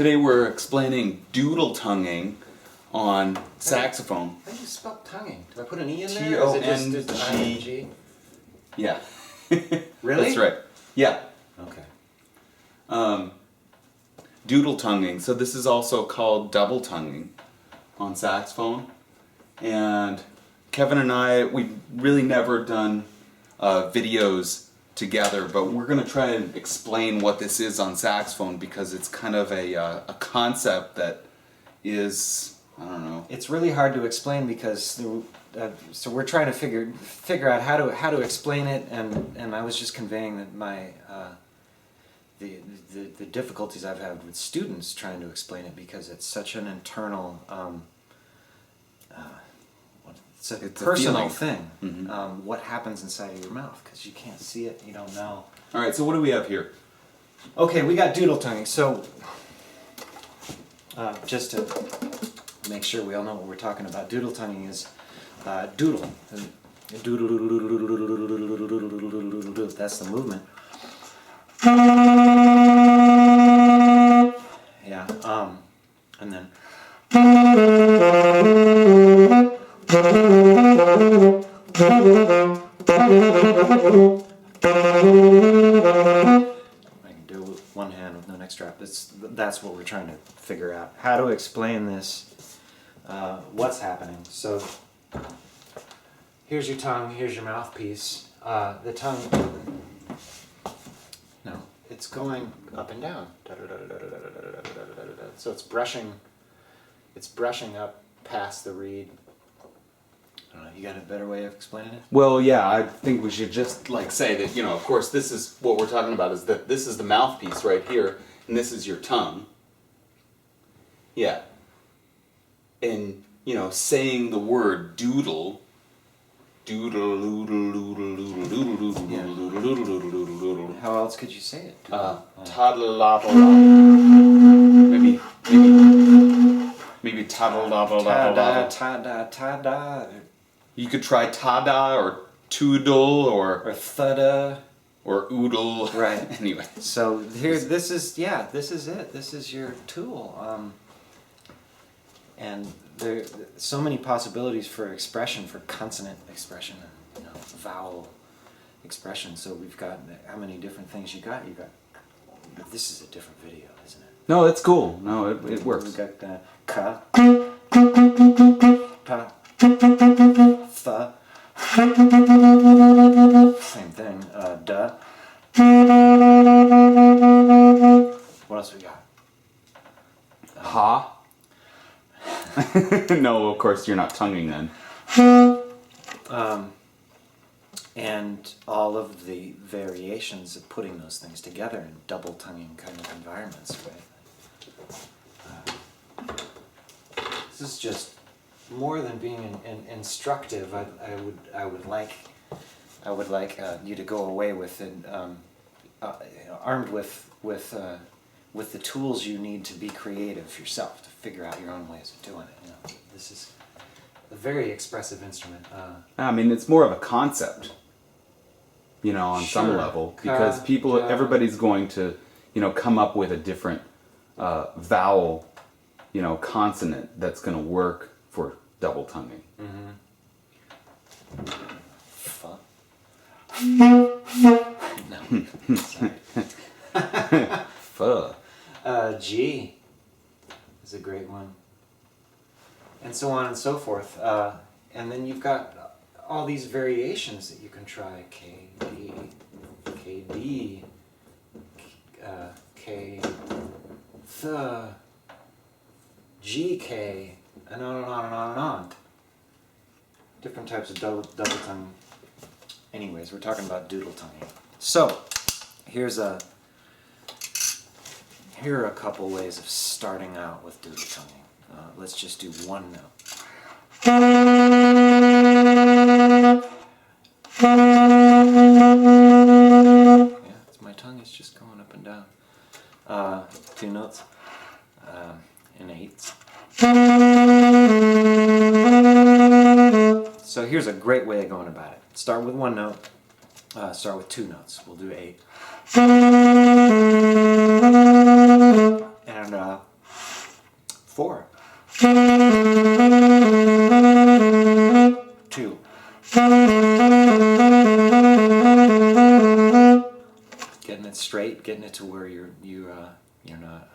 Today we're explaining doodle tonguing on saxophone. How do you spell tonguing? Do I put an E in there? Or is it just I-N-G? Yeah. Really? That's right. Yeah. Okay. Doodle tonguing. So this is also called double tonguing on saxophone. And Kevin and I, we've really never done videos together, but we're going to try and explain what this is on saxophone because it's kind of a concept that is, I don't know. It's really hard to explain because so we're trying to figure out how to explain it, and I was just conveying that my the difficulties I've had with students trying to explain it because it's such an internal it's a personal thing. Mm-hmm. What happens inside of your mouth, because you can't see it, you don't know. All right, so what do we have here? Okay, we got doodle tonguing. So just to make sure we all know what we're talking about, doodle tonguing is doodle. Doodle. That's the movement. Yeah. And then. I can do it with one hand with no neck strap. That's what we're trying to figure out. How to explain this, what's happening. So here's your tongue, here's your mouthpiece. The tongue, no, it's going up and down. So it's brushing up past the reed. I don't know, you got a better way of explaining it? Well, yeah, I think we should just say that, of course, this is what we're talking about, is that this is the mouthpiece right here, and this is your tongue. Yeah. And, saying the word doodle, doodle, doodle, doodle, doodle, doodle, doodle, doodle, doodle, doodle, doodle. How else could you say it? Toddle-lopple. Maybe toddle-lopple. Ta-da. You could try tada or toodle or thudda or oodle. Right. Anyway. So here, this is it. This is your tool. And there are so many possibilities for expression, for consonant expression, and vowel expression. So we've got how many different things you got? But this is a different video, isn't it? No, it's cool. No, it works. We've got ka, ta, tha. Same thing. Da. What else we got? Ha. No, of course you're not tonguing then. And all of the variations of putting those things together in double tonguing kind of environments, right? This is just more than being instructive. I would like you to go away with it, armed with the tools you need to be creative yourself, to figure out your own ways of doing it. This is a very expressive instrument. I mean, it's more of a concept, on some level, because everybody's going to, come up with a different vowel, consonant that's going to work for double tonguing. Mm-hmm. No. Sorry. Fuh. G is a great one. And so on and so forth. And then you've got all these variations that you can try. K, D, K, D, K, th, G, K, and on and on and on and on. Different types of double tongue. Anyways, we're talking about doodle tonguing. So, here are a couple ways of starting out with doodle tonguing. Let's just do one note. Yeah, it's my tongue is just going up and down. Two notes in eighths. So here's a great way of going about it. Start with one note. Start with two notes. We'll do 8. And 2. Getting it straight, getting it to where you're not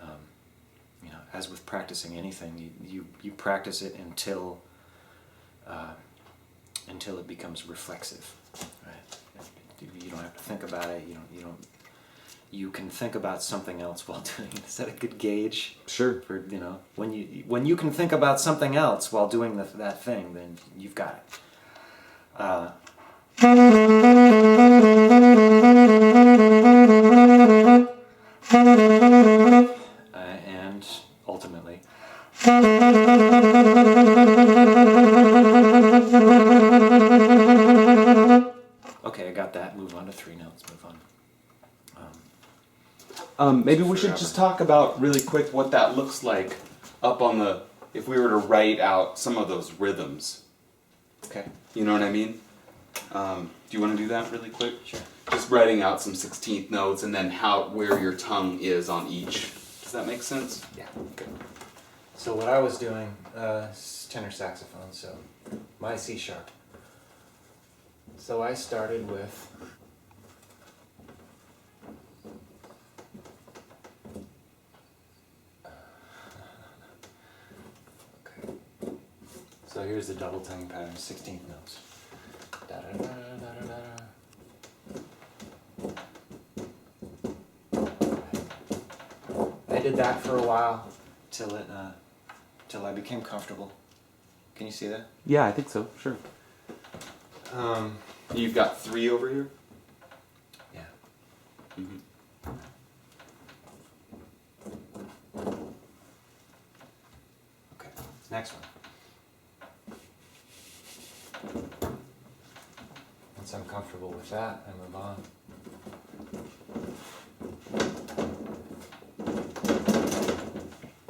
as with practicing anything, you practice it until it becomes reflexive, right? You don't have to think about it. You can think about something else while doing it. Is that a good gauge? Sure. For when you can think about something else while doing that thing, then you've got it. And ultimately. Okay, I got that. Move on to 3 notes. Move on. Maybe we should just talk about really quick what that looks like up on the, if we were to write out some of those rhythms. Okay. You know what I mean? Do you want to do that really quick? Sure. Just writing out some 16th notes and then where your tongue is on each. Does that make sense? Yeah. Good. So what I was doing, tenor saxophone, so my C sharp. So I started with okay. So here's the double tongue pattern, 16th notes. Da da da da da da. I did that for a while till I became comfortable. Can you see that? Yeah, I think so. Sure. Um, You've got 3 over here? yeah. Mm-hmm. Okay. Next one. Once I'm comfortable with that, I move on.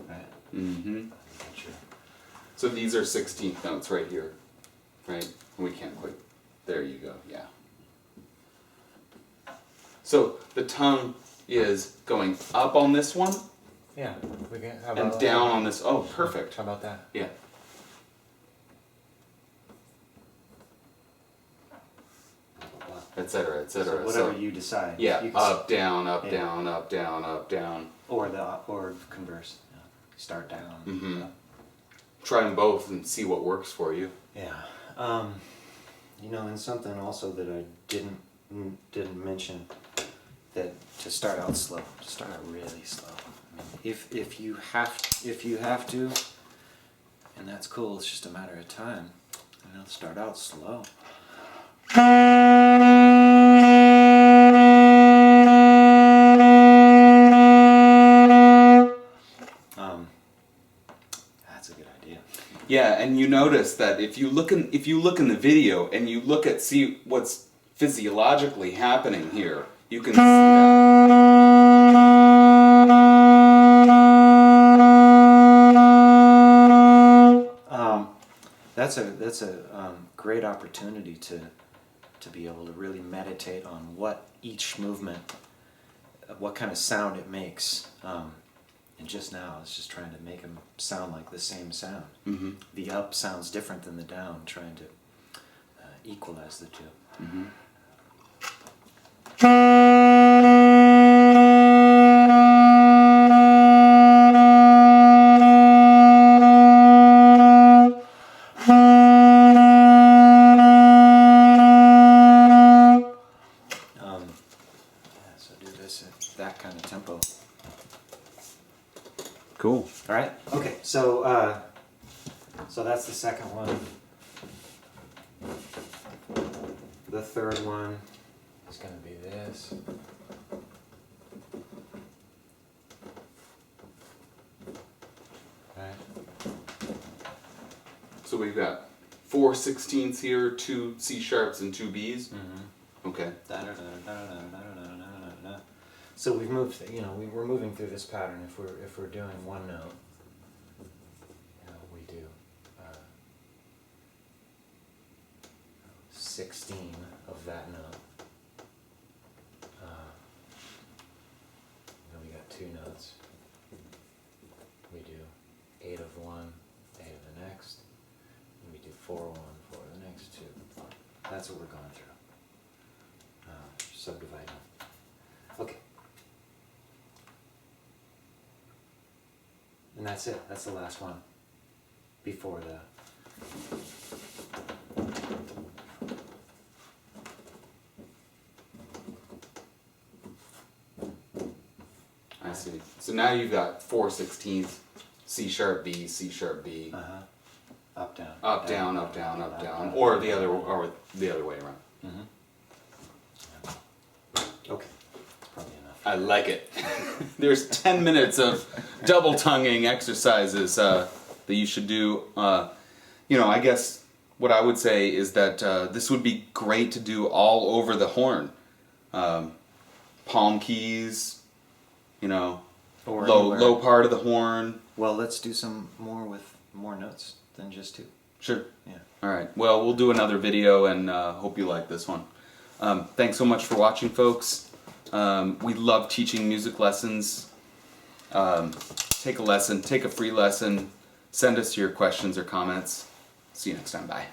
Right. Mm-hmm. Sure. So these are 16th notes right here, right? We can't quite. There you go. Yeah. So the tongue is going up on this one Yeah. We can. How and about down on this. Oh, perfect. How about that? Yeah. Etc. Etc. So whatever you decide. Yeah. You can Up, down, up, yeah. down, up, down, up, down. Or converse. Yeah. Start down. Mm-hmm. Up. Try them both and see what works for you. Yeah. And something also that I didn't mention, that to start out slow, to start out really slow. I mean, if you have to, and that's cool. It's just a matter of time. Start out slow. That's a good idea. Yeah, and you notice that if you look in the video and you see what's physiologically happening here, you can see that. That's a great opportunity to be able to really meditate on what each movement, what kind of sound it makes. And just now, I was just trying to make them sound like the same sound. Mm-hmm. The up sounds different than the down, trying to equalize the two. Mm-hmm. So do this at that kind of tempo. Cool. All right. Okay. So that's the second one. The third one is going to be this. Right. So we've got 4 16ths here, 2 C sharps, and 2 Bs. Mm-hmm. Okay. So we've moved. We're moving through this pattern. If we're doing one note, we do 16 of that note. Then we got 2 notes. We do 8 of one, 4-1 for the next two. That's what we're going through. Subdividing. Okay. And that's it. That's the last one. Before the... I see. So now you've got 4/16, C sharp B, C sharp B. Up, down. Up, down, up, down, up, down, or the other way around. Okay, that's probably enough. I like it. There's 10 minutes of double tonguing exercises that you should do. You know, I guess what I would say is that this would be great to do all over the horn. Palm keys, you know, Or low part of the horn. Well, let's do some more with more notes than just two. Sure. Yeah. All right. Well, we'll do another video, and hope you like this one. Thanks so much for watching, folks. We love teaching music lessons. Take a lesson, take a free lesson. Send us your questions or comments. See you next time. Bye.